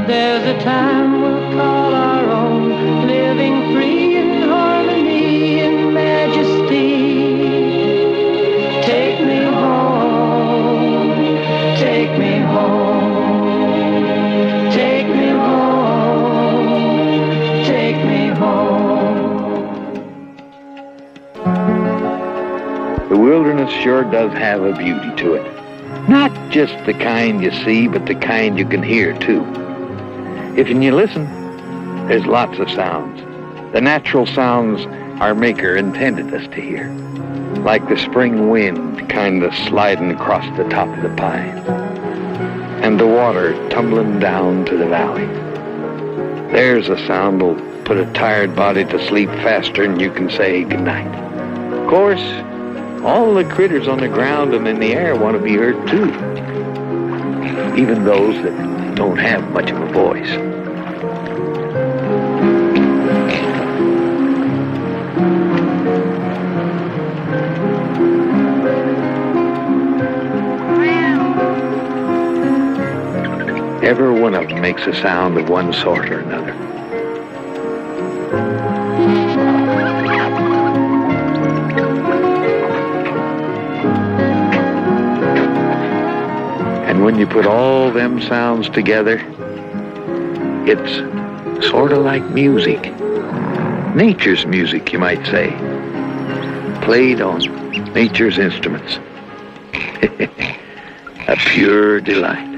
There's a time we'll call our own, living free in harmony and majesty. Take me home, take me home, take me home, take me home. The wilderness sure does have a beauty to it. Not just the kind you see, but the kind you can hear, too. If you listen, there's lots of sounds. The natural sounds our Maker intended us to hear. Like the spring wind kind of sliding across the top of the pines. And the water tumbling down to the valley. There's a sound that'll put a tired body to sleep faster than you can say goodnight. Of course, all the critters on the ground and in the air want to be heard too. Even those that don't have much of a voice. Every one of them makes a sound of one sort or another. And when you put all them sounds together, it's sort of like music. Nature's music, you might say. Played on nature's instruments. A pure delight.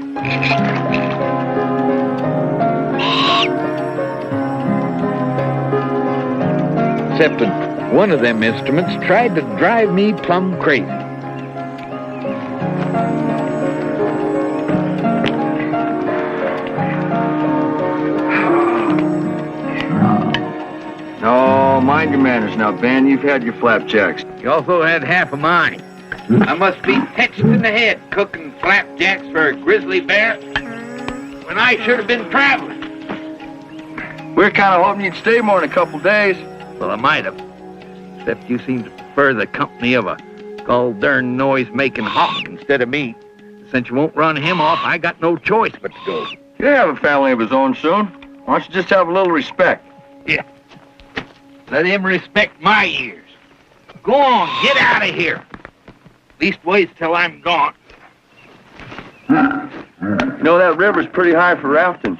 Except that one of them instruments tried to drive me plumb crazy. Oh, mind your manners now, Ben. You've had your flapjacks. You also had half of mine. I must be touched in the head cooking flapjacks for a grizzly bear when I should have been traveling. We're kind of hoping you'd stay more than a couple days. Well, I might have. Except you seem to prefer the company of a gall-darn noise-making hawk instead of me. Since you won't run him off, I got no choice but to go. He'll have a family of his own soon. Why don't you just have a little respect? Yeah. Let him respect my ears. Go on, get out of here. Leastways till I'm gone. You know, that river's pretty high for rafting.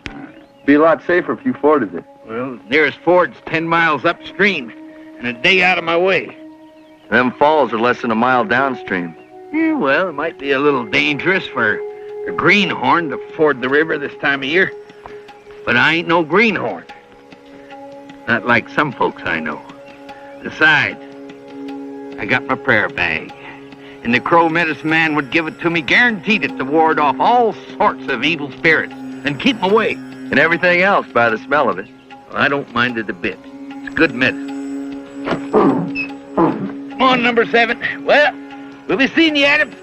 Be a lot safer if you forded it. Well, the nearest ford's 10 miles upstream and a day out of my way. Them falls are less than a mile downstream. Yeah, well, it might be a little dangerous for a greenhorn to ford the river this time of year. But I ain't no greenhorn. Not like some folks I know. Besides, I got my prayer bag. And the Crow medicine man would give it to me, guaranteed it, to ward off all sorts of evil spirits and keep them away. And everything else by the smell of it. Well, I don't mind it a bit. It's good medicine. Come on, number 7. Well, we'll be seeing you, Adam.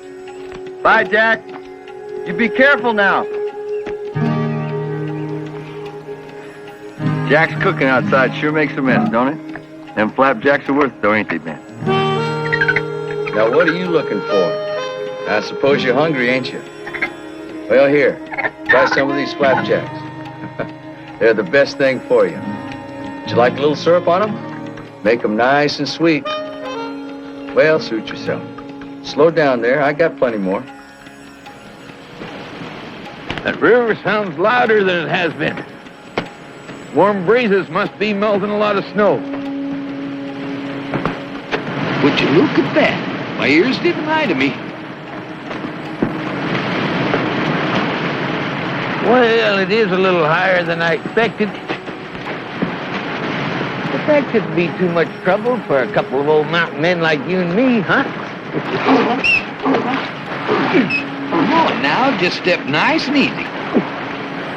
Bye, Jack. You be careful now. Jack's cooking outside sure makes a mess, don't it? Them flapjacks are worth it, though, ain't they, Ben? Now, what are you looking for? I suppose you're hungry, ain't you? Well, here, try some of these flapjacks. They're the best thing for you. Would you like a little syrup on them? Make them nice and sweet. Well, suit yourself. Slow down there. I got plenty more. That river sounds louder than it has been. Warm breezes must be melting a lot of snow. Would you look at that? My ears didn't lie to me. Well, it is a little higher than I expected. But that couldn't be too much trouble for a couple of old mountain men like you and me, huh? Come on now, just step nice and easy.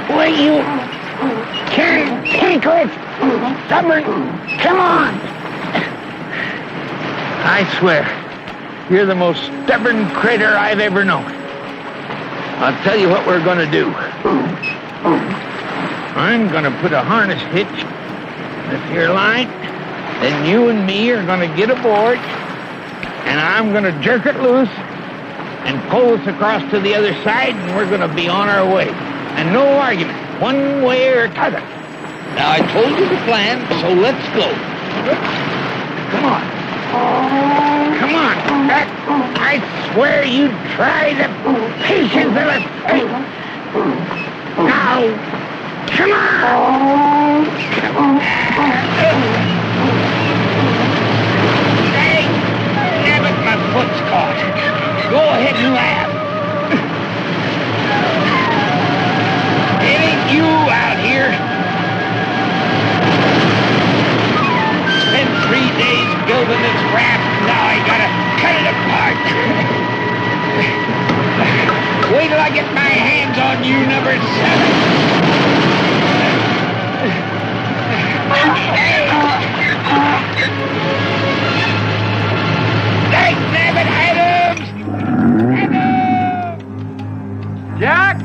What are you cantankerous, stubborn? Come on! I swear, you're the most stubborn critter I've ever known. I'll tell you what we're gonna do. I'm gonna put a harness hitch in this here line, then you and me are gonna get aboard, and I'm gonna jerk it loose and pull us across to the other side, and we're gonna be on our way. And no argument. one way or t'other. Now, I told you the plan, so let's go. Come on. Come on, Jack. I swear you'd try the patience of a saint. Now, come on. Hey, damn it, my foot's caught. Go ahead and laugh. It ain't you out here. Spent 3 days building this raft, and now I gotta cut it apart. Wait till I get my hands on you, number 7. Hey, damn it, Adams! Adams! Jack?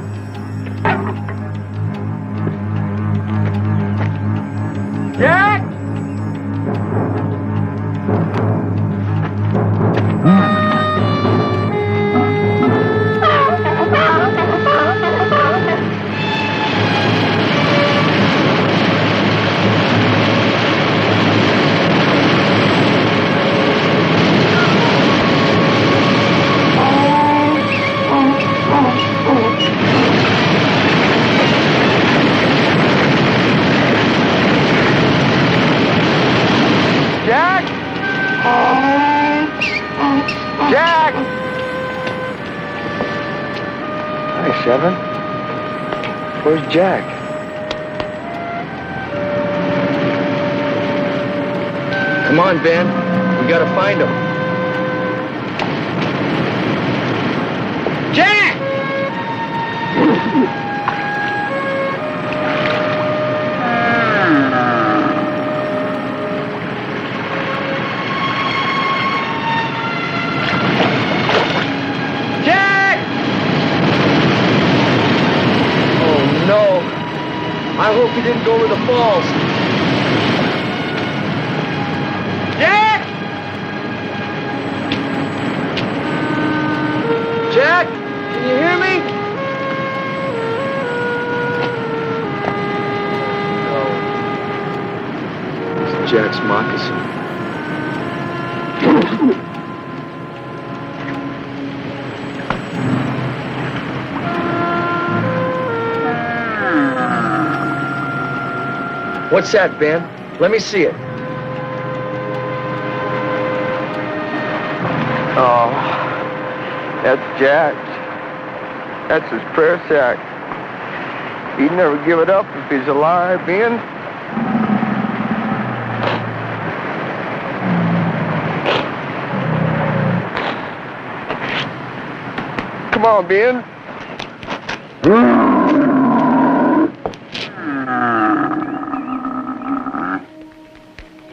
Jack? Jack? Jack? Hi, 7. Where's Jack? Come on, Ben. We gotta find him. Jack! Jack! Oh, no. I hope he didn't go over the falls. Jack! Jack, can you hear me? No. It's Jack's moccasin. What's that, Ben? Let me see it. Oh, that's Jack's. That's his prayer sack. He'd never give it up if he's alive, Ben. Come on, Ben.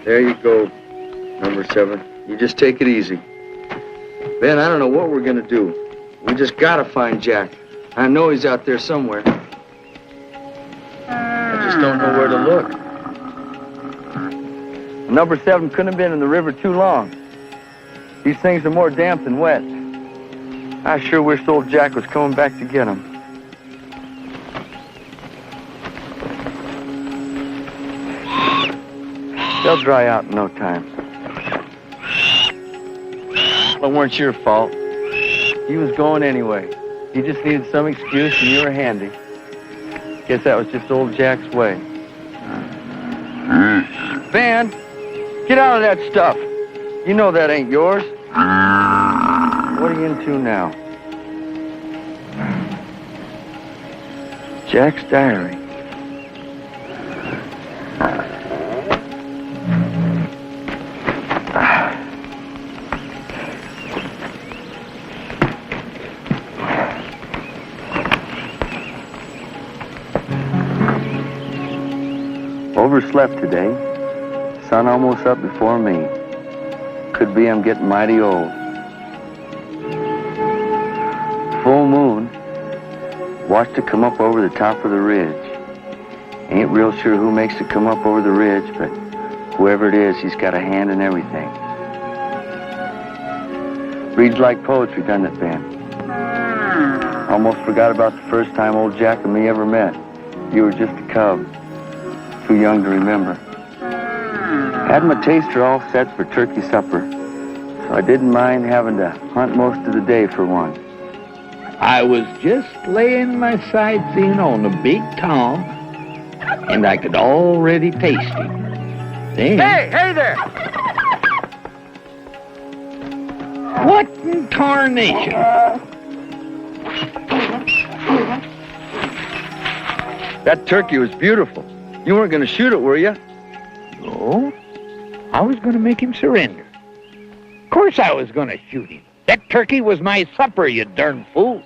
There you go, number 7. You just take it easy. Ben, I don't know what we're gonna do. We just gotta find Jack. I know he's out there somewhere. I just don't know where to look. Number 7 couldn't have been in the river too long. These things are more damp than wet. I sure wish old Jack was coming back to get him. They'll dry out in no time. Well, it weren't your fault. He was going anyway. He just needed some excuse and you were handy. Guess that was just old Jack's way. Van, get out of that stuff. You know that ain't yours. What are you into now? Jack's diary. Overslept today. Sun almost up before me. Could be I'm getting mighty old. Full moon. Watched it come up over the top of the ridge. Ain't real sure who makes it come up over the ridge, but whoever it is, he's got a hand in everything. Reads like poetry, doesn't it, Ben? Almost forgot about the first time old Jack and me ever met. You were just a cub, too young to remember. Had my taster all set for turkey supper, so I didn't mind having to hunt most of the day for one. I was just laying my sights in on a big tom, and I could already taste him. Then, Hey there! what in tarnation? That turkey was beautiful. You weren't going to shoot it, were you? No, I was going to make him surrender. Of course I was going to shoot him. That turkey was my supper, you darn fool.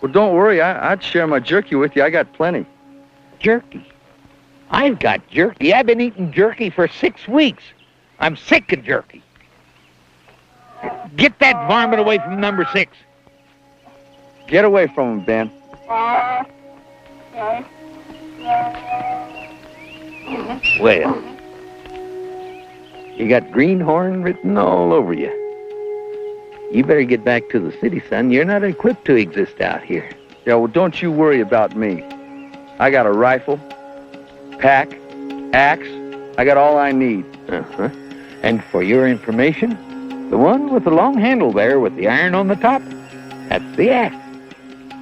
Well, don't worry. I'd share my jerky with you. I got plenty. Jerky? I've got jerky. I've been eating jerky for 6 weeks. I'm sick of jerky. Get that varmint away from number 6. Get away from him, Ben. Well, you got greenhorn written all over you. You better get back to the city, son. You're not equipped to exist out here. Yeah, well, don't you worry about me. I got a rifle, pack, axe. I got all I need. Uh-huh. And for your information, the one with the long handle there with the iron on the top, that's the axe.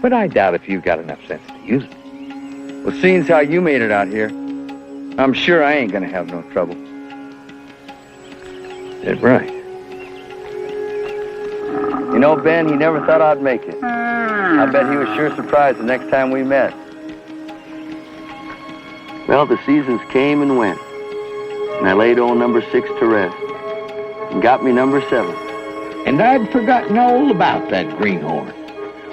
But I doubt if you've got enough sense to use it. Well, seeing as how you made it out here, I'm sure I ain't gonna have no trouble. That's right. You know, Ben, he never thought I'd make it. I bet he was sure surprised the next time we met. Well, the seasons came and went, and I laid old number 6 to rest, and got me number 7. And I'd forgotten all about that greenhorn.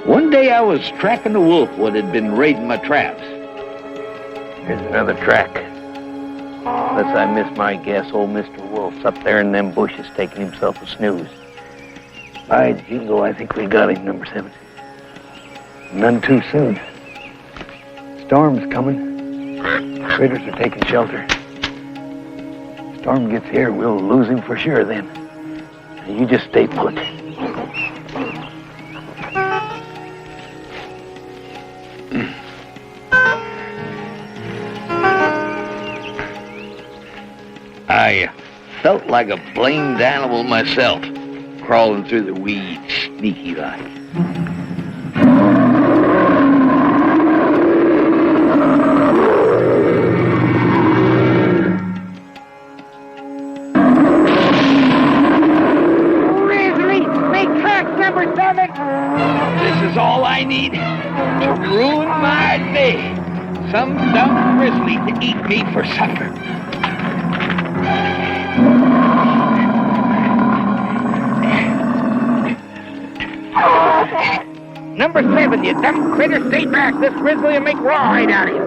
One day I was tracking a wolf what had been raiding my traps. Here's another track. Unless I miss my guess, old Mr. Wolf's up there in them bushes taking himself a snooze. By jingo, I think we got him, number 7. None too soon. Storm's coming. Critters are taking shelter. Storm gets here, we'll lose him for sure then. You just stay put. I felt like a blamed animal myself, crawling through the weeds, sneaky like. Grizzly, make track number 7. This is all I need to ruin my day. Some dumb grizzly to eat me for supper. Number 7, you dumb critter, stay back. This grizzly will make rawhide out of you.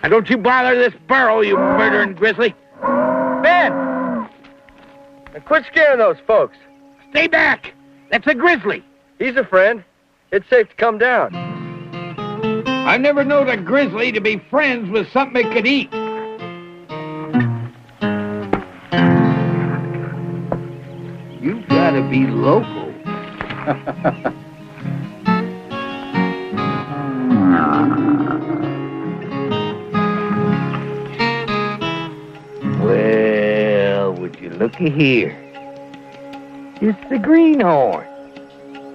Now don't you bother this burrow, you murdering grizzly. Ben! Now quit scaring those folks. Stay back. That's a grizzly. He's a friend. It's safe to come down. I never known a grizzly to be friends with something it could eat. You've got to be local. Well, would you looky here? It's the greenhorn.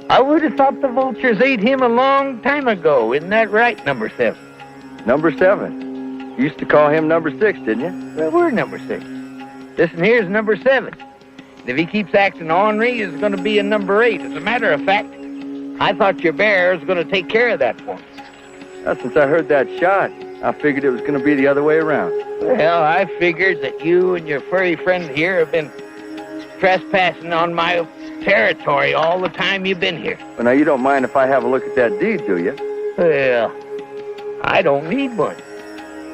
I would have thought the vultures ate him a long time ago. Isn't that right, number 7? Number 7. You used to call him number 6, didn't you? Well, we're number 6. This one here's number 7. And if he keeps acting ornery, it's going to be a number 8. As a matter of fact, I thought your bear was going to take care of that for me. Since I heard that shot, I figured it was going to be the other way around. Well, I figured that you and your furry friend here have been trespassing on my territory all the time you've been here. Well, now, you don't mind if I have a look at that deed, do you? Well, I don't need one.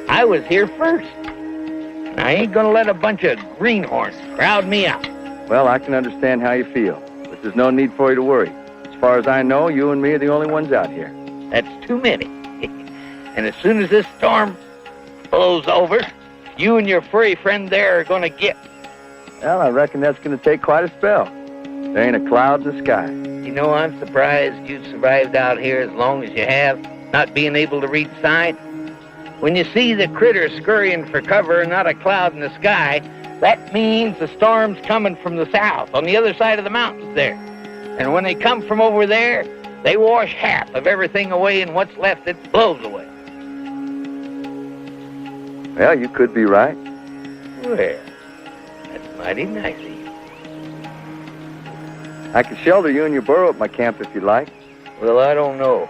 I was here first. And I ain't going to let a bunch of greenhorns crowd me out. Well, I can understand how you feel, but there's no need for you to worry. As far as I know, you and me are the only ones out here. That's too many. And as soon as this storm blows over, you and your furry friend there are going to get. Well, I reckon that's going to take quite a spell. There ain't a cloud in the sky. You know, I'm surprised you survived out here as long as you have, not being able to read signs. When you see the critters scurrying for cover and not a cloud in the sky, that means the storm's coming from the south, on the other side of the mountains there. And when they come from over there, they wash half of everything away, and what's left, it blows away. Well, you could be right. Well, that's mighty nice of you. I could shelter you in your burrow at my camp if you'd like. Well, I don't know.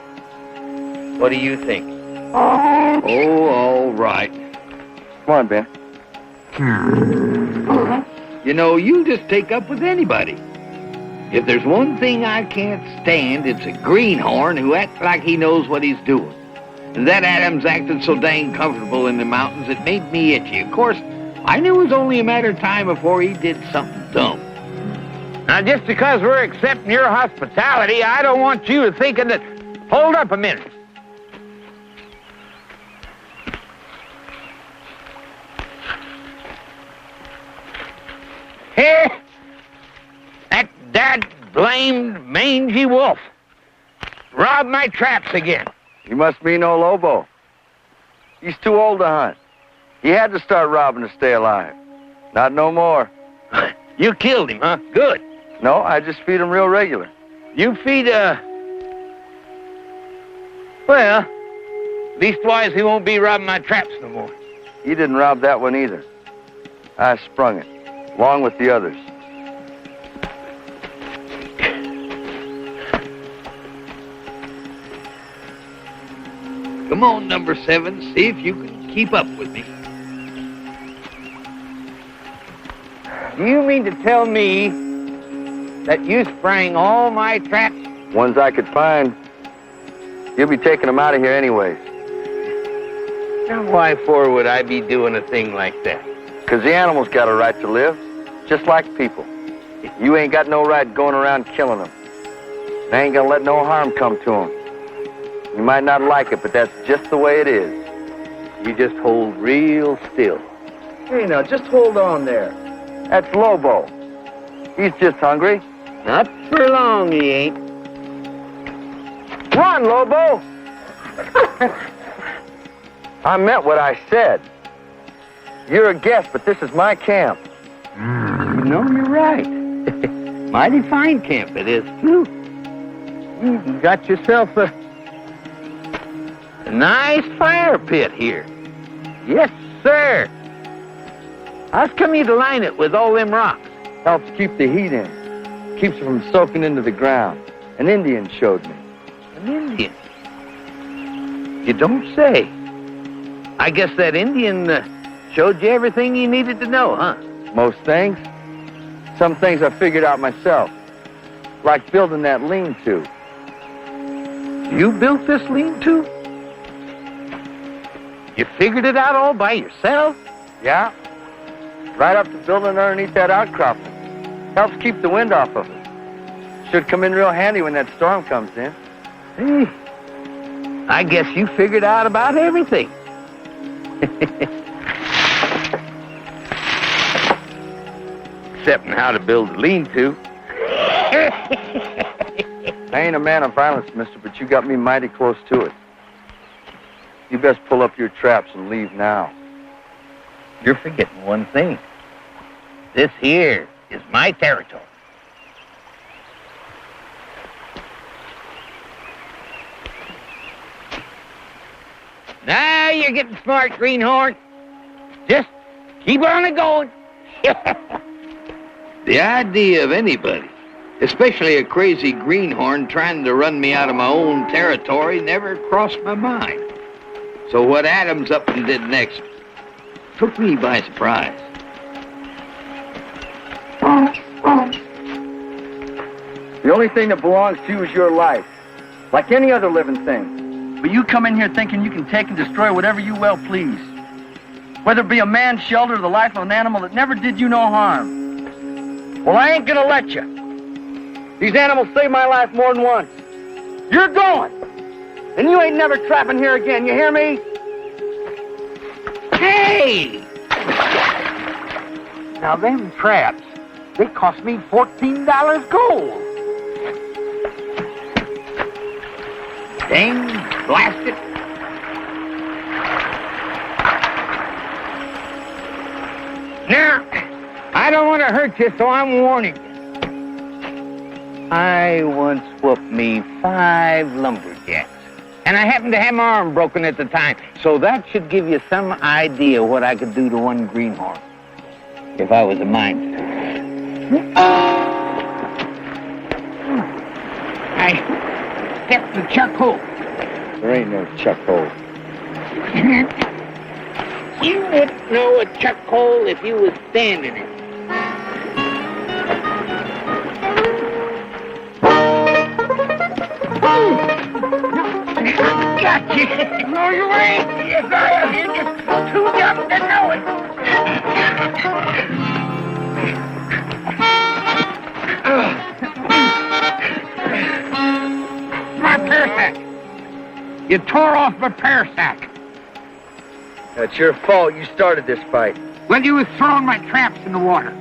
What do you think? Oh, all right. Come on, Ben. You know, you just take up with anybody. If there's one thing I can't stand, it's a greenhorn who acts like he knows what he's doing. And that Adams acted so dang comfortable in the mountains, it made me itchy. Of course, I knew it was only a matter of time before he did something dumb. Now, just because we're accepting your hospitality, I don't want you to thinking that... Hold up a minute. Here, that dad-blamed mangy wolf robbed my traps again. He must be no Lobo. He's too old to hunt. He had to start robbing to stay alive. Not no more. You killed him, huh? Good. No, I just feed him real regular. You feed, well, leastwise he won't be robbing my traps no more. He didn't rob that one either. I sprung it, along with the others. Come on, number 7, see if you can keep up with me. Do you mean to tell me that you sprang all my traps? Ones I could find. You'll be taking them out of here anyways. Now, why for would I be doing a thing like that? 'Cause the animals got a right to live, just like people. You ain't got no right going around killing them. They ain't gonna let no harm come to them. You might not like it, but that's just the way it is. You just hold real still. Hey, now, just hold on there. That's Lobo. He's just hungry. Not for long, he ain't. Run, Lobo! I meant what I said. You're a guest, but this is my camp. You know, you're right. Mighty fine camp it is, too. You got yourself a nice fire pit here. Yes, sir. How's come you to line it with all them rocks? Helps keep the heat in. Keeps it from soaking into the ground. An Indian showed me. An Indian? You don't say. I guess that Indian showed you everything you needed to know, huh? Most things. Some things I figured out myself. Like building that lean-to. You built this lean-to? You figured it out all by yourself? Yeah. Right up to building underneath that outcropping. Helps keep the wind off of it. Should come in real handy when that storm comes in. Hey, I guess you figured out about everything. Excepting how to build a lean-to. I ain't a man of violence, mister, but you got me mighty close to it. You best pull up your traps and leave now. You're forgetting one thing. This here is my territory. Now you're getting smart, Greenhorn. Just keep on it going. The idea of anybody, especially a crazy greenhorn trying to run me out of my own territory, never crossed my mind. So what Adams up and did next took me by surprise. The only thing that belongs to you is your life. Like any other living thing. But you come in here thinking you can take and destroy whatever you well please. Whether it be a man's shelter or the life of an animal that never did you no harm. Well, I ain't gonna let you. These animals saved my life more than once. You're going. And you ain't never trapping here again, you hear me? Hey! Now them traps, they cost me $14 gold. Dang, blast it. Now, I don't want to hurt you, so I'm warning you. I once whooped me 5 lumberjacks. And I happened to have my arm broken at the time, so that should give you some idea what I could do to one greenhorn, if I was a mind to. I stepped the chuck hole. There ain't no chuck hole. You wouldn't know a chuck hole if you was standing in it. Gotcha! No, you ain't! Yes, I am! You're just too young to know it! My pear sack! You tore off my pear sack! That's your fault. You started this fight. When you was throwing my traps in the water.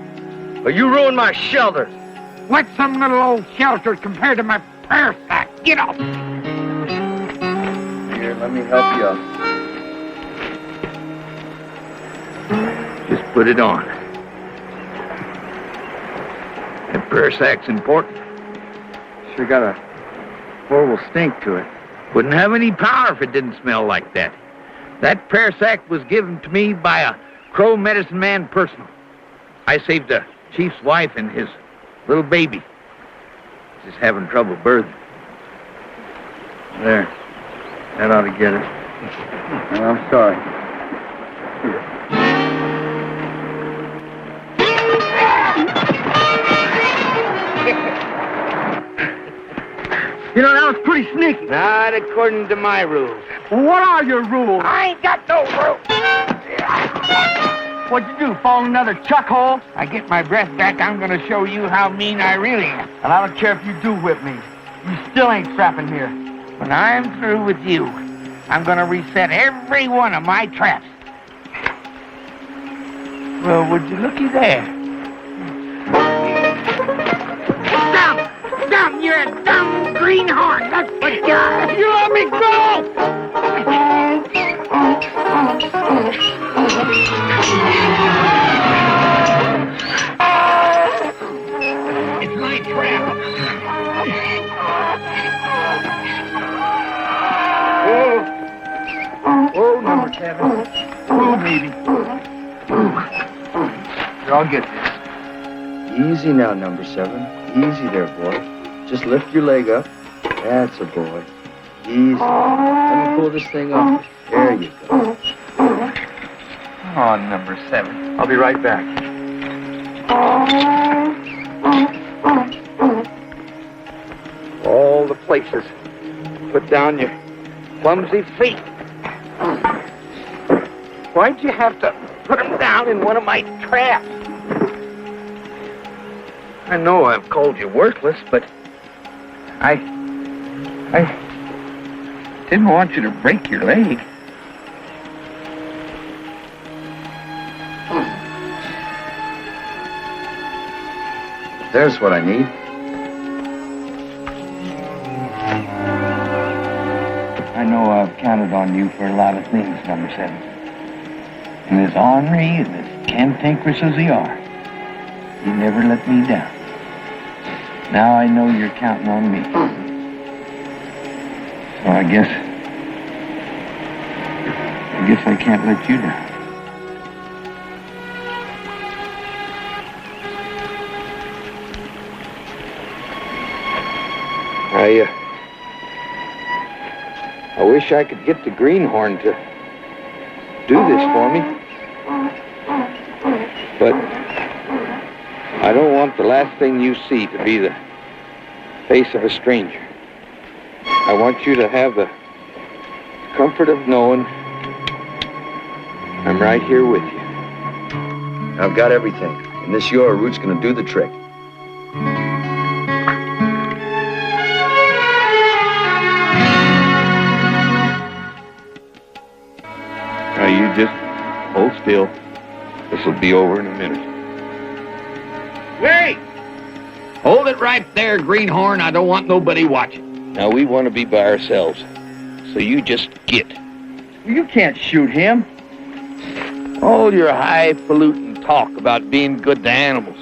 But you ruined my shelter. What's some little old shelter compared to my pear sack? Get off! Here, let me help you up. Just put it on. That pear sack's important. Sure got a horrible stink to it. Wouldn't have any power if it didn't smell like that. That pear sack was given to me by a Crow medicine man personal. I saved the chief's wife and his little baby. Just having trouble birthing. There. That ought to get it. Well, I'm sorry. You know, that was pretty sneaky. Not according to my rules. What are your rules? I ain't got no rules. What'd you do, fall in another chuck hole? I get my breath back, I'm gonna show you how mean I really am. And I don't care if you do whip me. You still ain't strapping here. When I'm through with you, I'm gonna reset every one of my traps. Well, would you looky there? Dumb! You're a dumb greenhorn! That's what you are! You let me go! It's my trap! Oh, number 7. Oh, maybe. Here, I'll get this. Easy now, number 7. Easy there, boy. Just lift your leg up. That's a boy. Easy. Let me pull this thing up. There you go. Oh, number 7. I'll be right back. All the places. Put down your clumsy feet. Why'd you have to put them down in one of my traps? I know I've called you worthless, but I didn't want you to break your leg. There's what I need. I know I've counted on you for a lot of things, number 7. And as ornery and as cantankerous as you are, you never let me down. Now I know you're counting on me. So I guess I can't let you down. I wish I could get the greenhorn to do this for me. But I don't want the last thing you see to be the face of a stranger. I want you to have the comfort of knowing I'm right here with you. I've got everything. And this Euro root's gonna do the trick. Now you just hold still. This'll be over in a minute. Wait! Hold it right there, greenhorn. I don't want nobody watching. Now we want to be by ourselves. so you just get. You can't shoot him. All your highfalutin talk about being good to animals.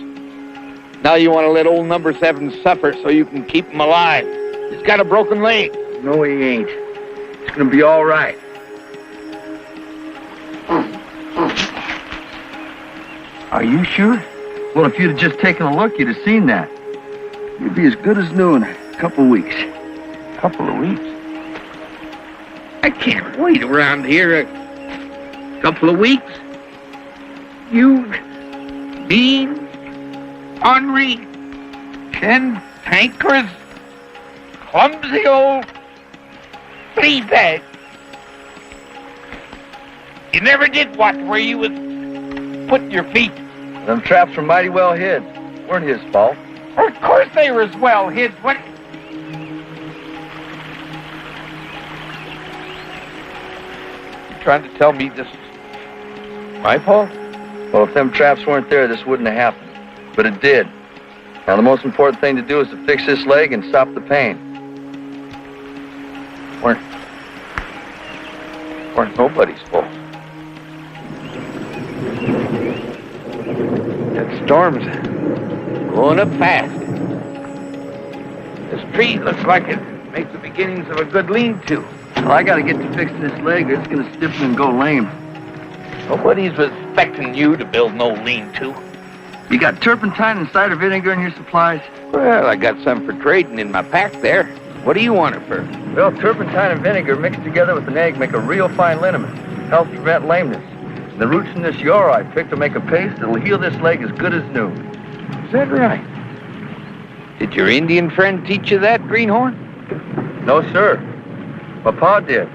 Now you want to let old number 7 suffer so you can keep him alive. He's got a broken leg. No, he ain't. It's gonna be all right. Are you sure? Well, if you'd have just taken a look, you'd have seen that. You'd be as good as new in a couple of weeks. Couple of weeks? I can't wait around here a couple of weeks. You mean ornery, cantankerous, clumsy old flea bag. You never did watch where you was putting your feet. Them traps were mighty well hid. Weren't his fault. Of course they were as well hid. What? You trying to tell me this is my fault? Well, if them traps weren't there, this wouldn't have happened. But it did. Now, the most important thing to do is to fix this leg and stop the pain. Weren't nobody's fault. That storm's going up fast. This tree looks like it makes the beginnings of a good lean-to. Well, I gotta get to fixing this leg or it's gonna stiffen and go lame. Nobody's expecting you to build no lean-to. You got turpentine and cider vinegar in your supplies? Well, I got some for trading in my pack there. What do you want it for? Well, turpentine and vinegar mixed together with an egg make a real fine liniment. Helps prevent lameness. The roots from this yarrow I picked to make a paste that'll heal this leg as good as new. Is that right? Did your Indian friend teach you that, Greenhorn? No, sir. My pa did,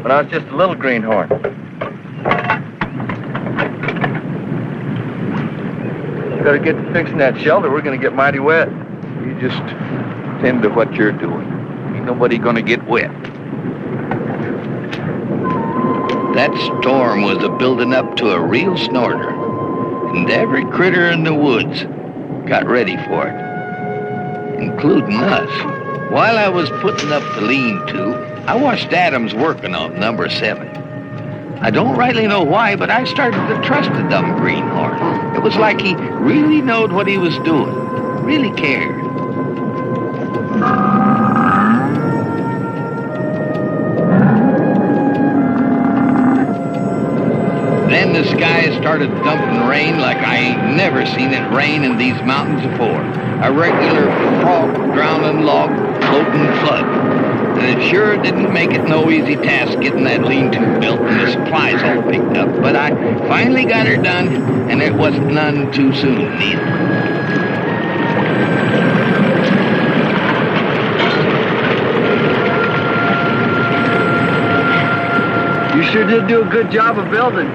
when I was just a little greenhorn. Gotta get to fixing that shelter. We're gonna get mighty wet. You just tend to what you're doing. Ain't nobody gonna get wet. That storm was a-building up to a real snorter, and every critter in the woods got ready for it, including us. While I was putting up the lean-to, I watched Adams working on number 7. I don't rightly know why, but I started to trust the dumb greenhorn. It was like he really knowed what he was doing, really cared. Then the sky started dumping rain like I ain't never seen it rain in these mountains before. A regular frog-drowning log floating flood. And it sure didn't make it no easy task getting that lean-to built and the supplies all picked up. But I finally got her done, and it wasn't none too soon neither. You sure did do a good job of building.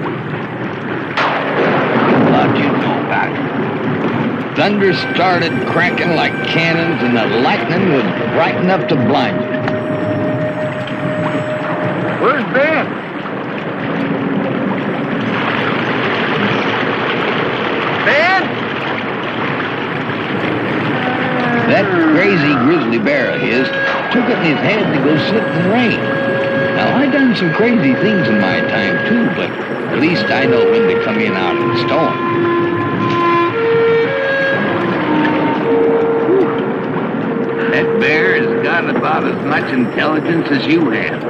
How'd you know about it? Thunder started cracking like cannons, and the lightning was bright enough to blind you. Where's Ben? Ben? That crazy grizzly bear of his took it in his head to go sit in the rain. Now, I done some crazy things in my time, too, but at least I know when to come in out of the storm. That bear has got about as much intelligence as you have.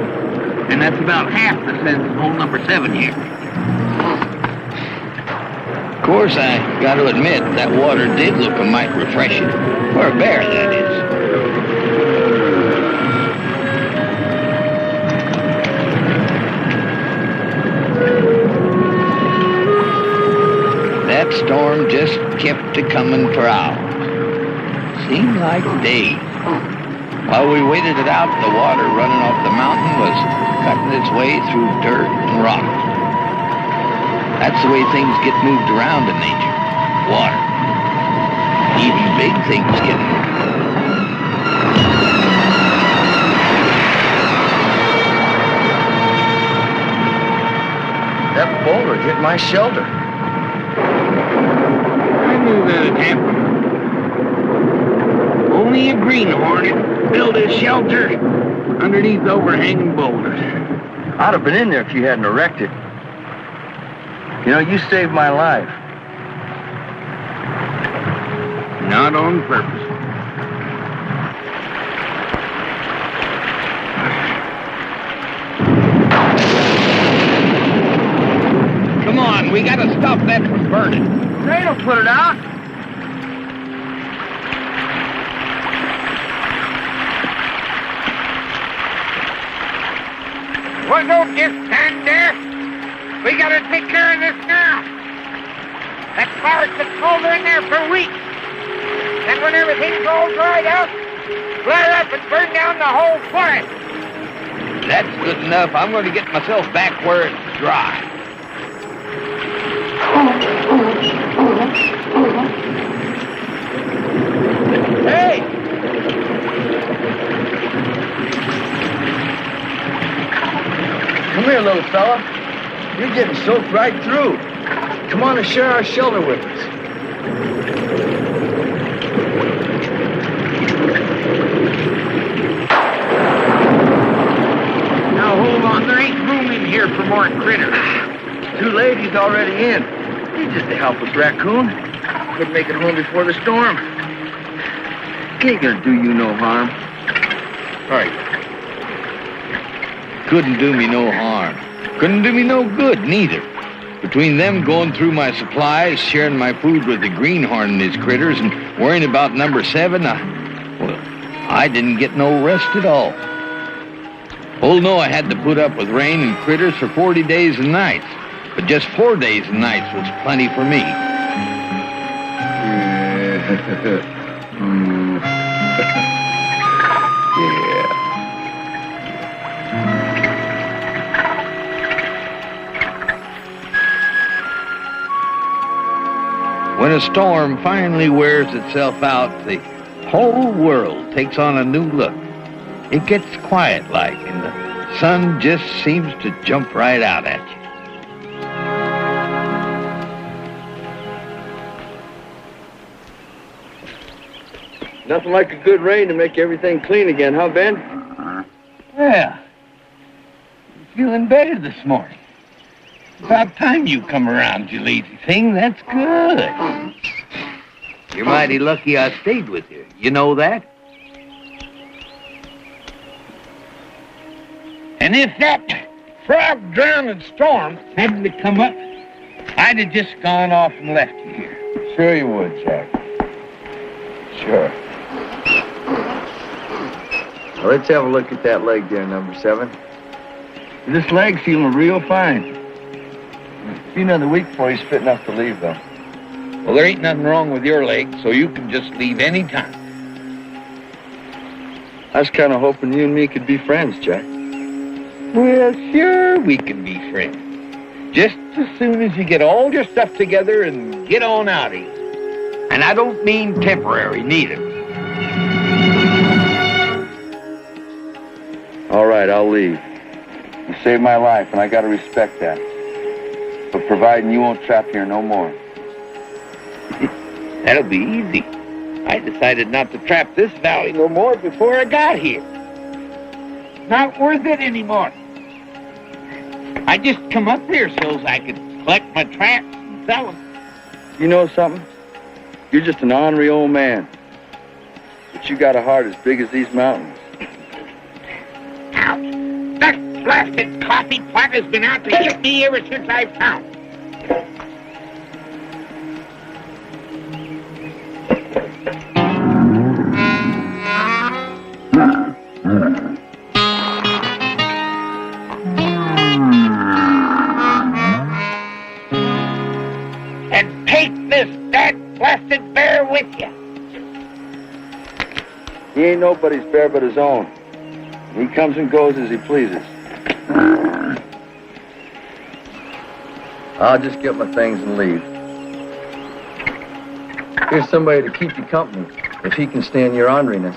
And that's about half the sense of old number 7 here. Of course, I got to admit, that water did look a mite refreshing. For a bear, that is. That storm just kept a-coming for hours. Seemed like days. While we waited it out, the water running off the mountain was cutting its way through dirt and rocks. That's the way things get moved around in nature. Water. Even big things get moved. That boulder hit my shelter. I knew that'd happen. Only a greenhorn would build a shelter underneath overhanging boulders. I'd have been in there if you hadn't wrecked it. You know, you saved my life. Not on purpose. Come on, we gotta stop that from burning. They don't put it out. Well, don't just stand there. We gotta take care of this now. That fire's been smoldering there for weeks. And when everything's all dried out, flare up and burn down the whole forest. That's good enough. I'm going to get myself back where it's dry. Hey! Come here, little fella. You're getting soaked right through. Come on and share our shelter with us. Now hold on, there ain't room in here for more critters. Two ladies already in. He's just a helpless raccoon. Could make it home before the storm. He ain't gonna do you no harm. Right. Couldn't do me no harm. Couldn't do me no good, neither. Between them going through my supplies, sharing my food with the greenhorn and his critters, and worrying about number 7, I didn't get no rest at all. Oh, no, I had to put up with rain and critters for 40 days and nights. But just 4 days and nights was plenty for me. When a storm finally wears itself out, the whole world takes on a new look. It gets quiet like, and the sun just seems to jump right out at you. Nothing like a good rain to make everything clean again, huh, Ben? Yeah. Feeling better this morning. About time you come around, you lazy thing. That's good. You're mighty lucky I stayed with you. You know that? And if that frog-drowning storm hadn't to come up, I'd have just gone off and left you here. Sure you would, Jack. Sure. Well, let's have a look at that leg there, number 7. This leg's healing real fine. Be another week before he's fit enough to leave, though. Well, there ain't nothing wrong with your leg, so you can just leave any time. I was kind of hoping you and me could be friends, Jack. Well, sure we can be friends. Just as soon as you get all your stuff together and get on out of here. And I don't mean temporary, neither. All right, I'll leave. You saved my life, and I gotta respect that. But providing you won't trap here no more. That'll be easy. I decided not to trap this valley no more before I got here. Not worth it anymore. I just come up here so I could collect my traps and sell them. You know something? You're just an ornery old man. But you got a heart as big as these mountains. Ouch! That blasted coffee pot has been out to get me ever since I've found it. And take this blasted bear with you. He ain't nobody's bear but his own. He comes and goes as he pleases. I'll just get my things and leave. Here's somebody to keep you company, if he can stand your orneriness.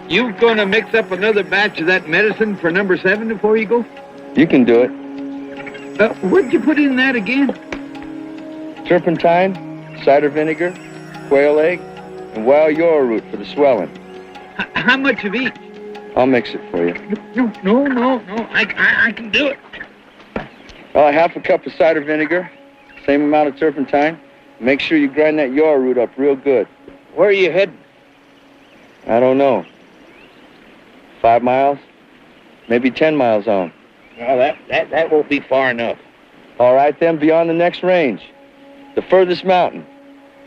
You gonna mix up another batch of that medicine for number 7 before you go? You can do it. What'd you put in that again? Turpentine, cider vinegar, quail egg, and wild arrowroot for the swelling. How much of each? I'll mix it for you. No. I can do it. Half a cup of cider vinegar, same amount of turpentine. Make sure you grind that arrowroot up real good. Where are you heading? I don't know. 5 miles? Maybe 10 miles on. Well, that won't be far enough. All right, then, beyond the next range. The furthest mountain.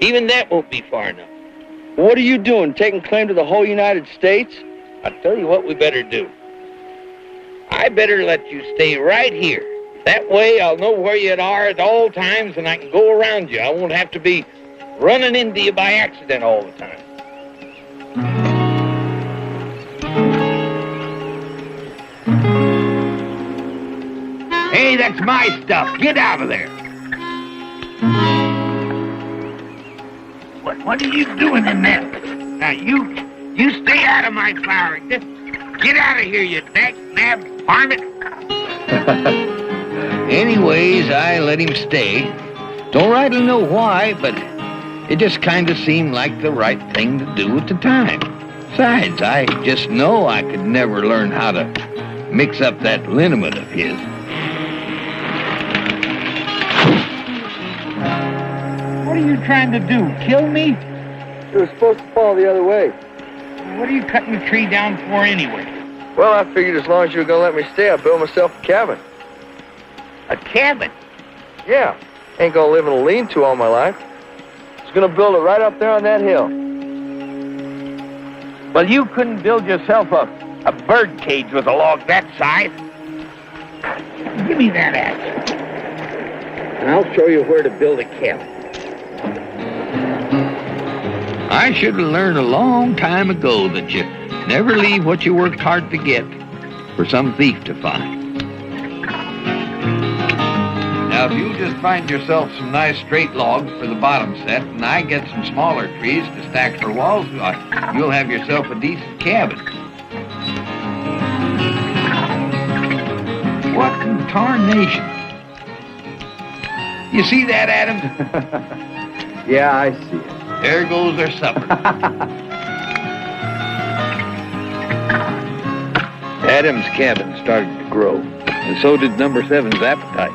Even that won't be far enough. What are you doing, taking claim to the whole United States? I'll tell you what we better do. I better let you stay right here. That way I'll know where you are at all times and I can go around you. I won't have to be running into you by accident all the time. Hey, that's my stuff. Get out of there. What are you doing in there? Now, you stay out of my flower. Just get out of here, you nab varmint. Anyways, I let him stay. Don't rightly know why, but it just kind of seemed like the right thing to do at the time. Besides, I just know I could never learn how to mix up that liniment of his. What are you trying to do? Kill me? It was supposed to fall the other way. What are you cutting the tree down for anyway? Well, I figured as long as you were going to let me stay, I'd build myself a cabin. A cabin? Yeah. Ain't going to live in a lean-to all my life. I was going to build it right up there on that hill. Well, you couldn't build yourself a bird cage with a log that size. Give me that axe. And I'll show you where to build a cabin. I should have learned a long time ago that you never leave what you worked hard to get for some thief to find. Now, if you just find yourself some nice straight logs for the bottom set, and I get some smaller trees to stack for walls, you'll have yourself a decent cabin. What in tarnation? You see that, Adams? Yeah, I see it. There goes our supper. Adam's cabin started to grow, and so did number 7's appetite.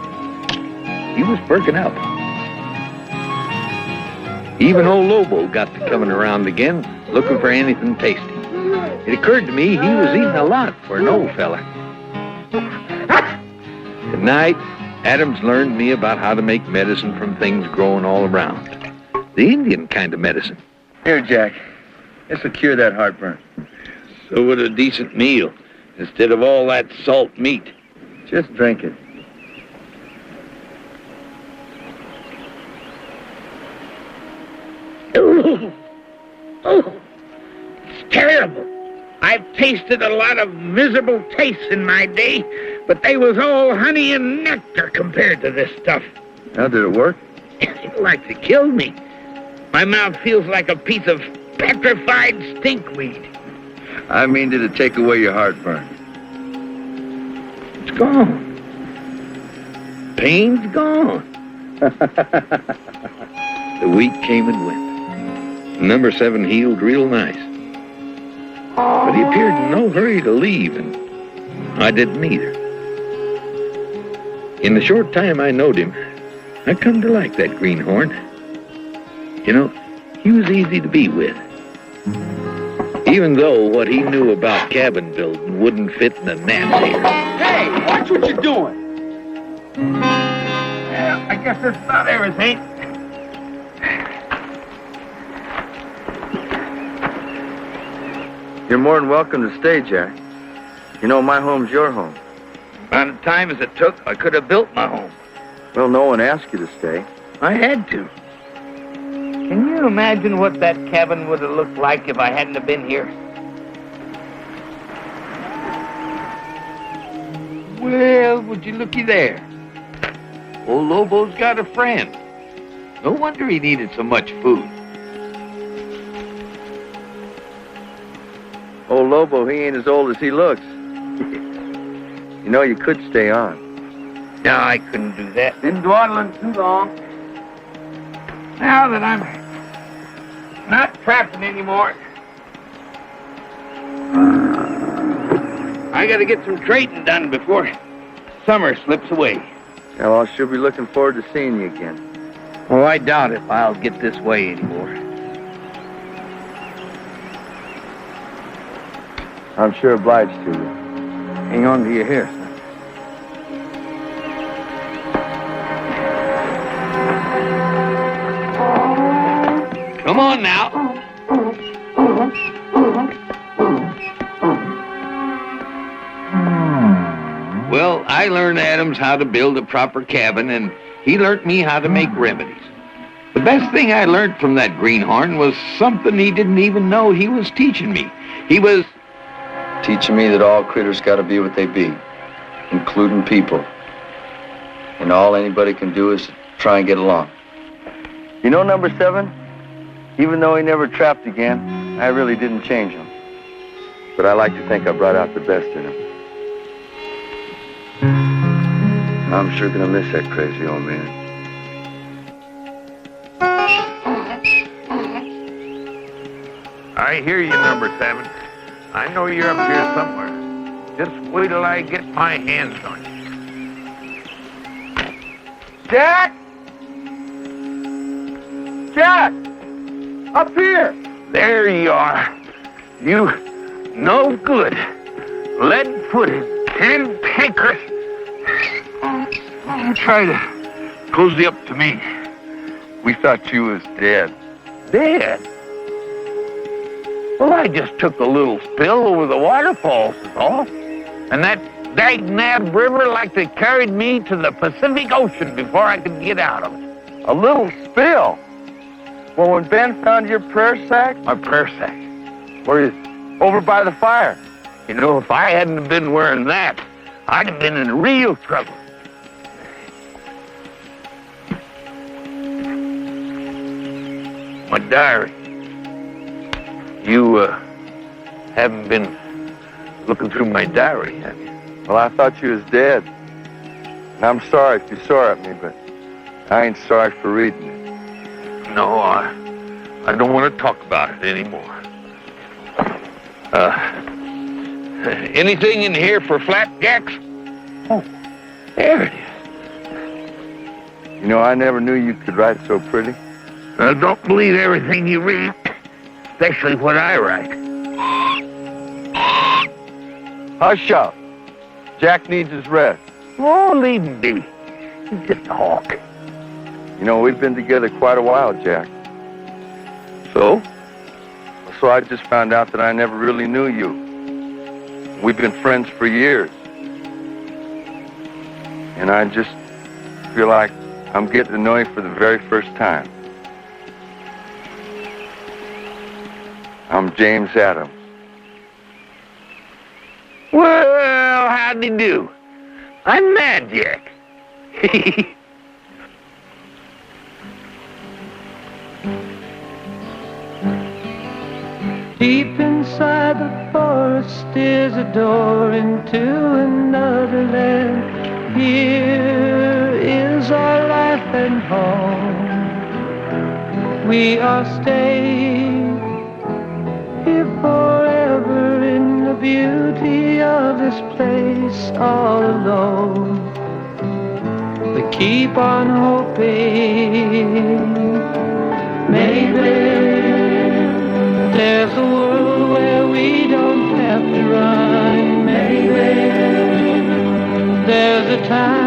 He was perking up. Even old Lobo got to coming around again, looking for anything tasty. It occurred to me he was eating a lot for an old fella. At night, Adams learned me about how to make medicine from things growing all around. The Indian kind of medicine. Here, Jack. This will cure that heartburn. So would a decent meal, instead of all that salt meat. Just drink it. Oh, it's terrible. I've tasted a lot of miserable tastes in my day, but they was all honey and nectar compared to this stuff. How did it work? It like to kill me. My mouth feels like a piece of petrified stinkweed. I mean, did it take away your heartburn? It's gone. Pain's gone. The week came and went. Number 7 healed real nice. But he appeared in no hurry to leave, and I didn't either. In the short time I knowed him, I come to like that greenhorn. You know, he was easy to be with. Even though what he knew about cabin building wouldn't fit in a gnat's ear. Hey, watch what you're doing. Well, I guess that's not everything. You're more than welcome to stay, Jack. You know, my home's your home. By the time as it took, I could have built my home. Well, no one asked you to stay. I had to. Can you imagine what that cabin would have looked like if I hadn't have been here? Well, would you looky there? Old Lobo's got a friend. No wonder he needed so much food. Old Lobo, he ain't as old as he looks. You know, you could stay on. No, I couldn't do that. Been dawdling too long. Now that I'm not trapping anymore. I gotta get some trading done before summer slips away. Yeah, well, she'll be looking forward to seeing you again. Oh, I doubt if I'll get this way anymore. I'm sure obliged to you. Hang on to your hair, son. Come on now. Well, I learned Adams how to build a proper cabin, and he learned me how to make remedies. The best thing I learned from that greenhorn was something he didn't even know he was teaching me. He was Teaching me that all critters got to be what they be, including people. And all anybody can do is try and get along. You know, number 7? Even though he never trapped again, I really didn't change him. But I like to think I brought out the best in him. I'm sure gonna miss that crazy old man. I hear you, number 7. I know you're up here somewhere. Just wait till I get my hands on you. Jack! Jack! Up here! There you are. You no good. Lead-footed, cantankerous. Try to cozy up to me. We thought you was dead. Dead? Well, I just took a little spill over the waterfalls is all. And that dag-nab river like they carried me to the Pacific Ocean before I could get out of it. A little spill? Well, when Ben found your prayer sack? My prayer sack. Where is it? Over by the fire. You know, if I hadn't been wearing that, I'd have been in real trouble. My diary. You, haven't been looking through my diary, have you? Well, I thought you was dead. And I'm sorry if you're sore at me, but I ain't sorry for reading it. No, I don't want to talk about it anymore. Anything in here for flapjacks? Oh, there it is. You know, I never knew you could write so pretty. Don't believe everything you read, especially what I write. Hush up. Jack needs his rest. Oh, leave him be. He's just a hawk. You know, we've been together quite a while, Jack. So? So I just found out that I never really knew you. We've been friends for years. And I just feel like I'm getting to know you for the very first time. I'm James Adams. Well, how'd you do? I'm Mad Jack. Deep inside the forest is a door into another land. Here is our life and home. We are staying here forever in the beauty of this place all alone. We keep on hoping maybe there's a world where we don't have to run. Maybe there's a time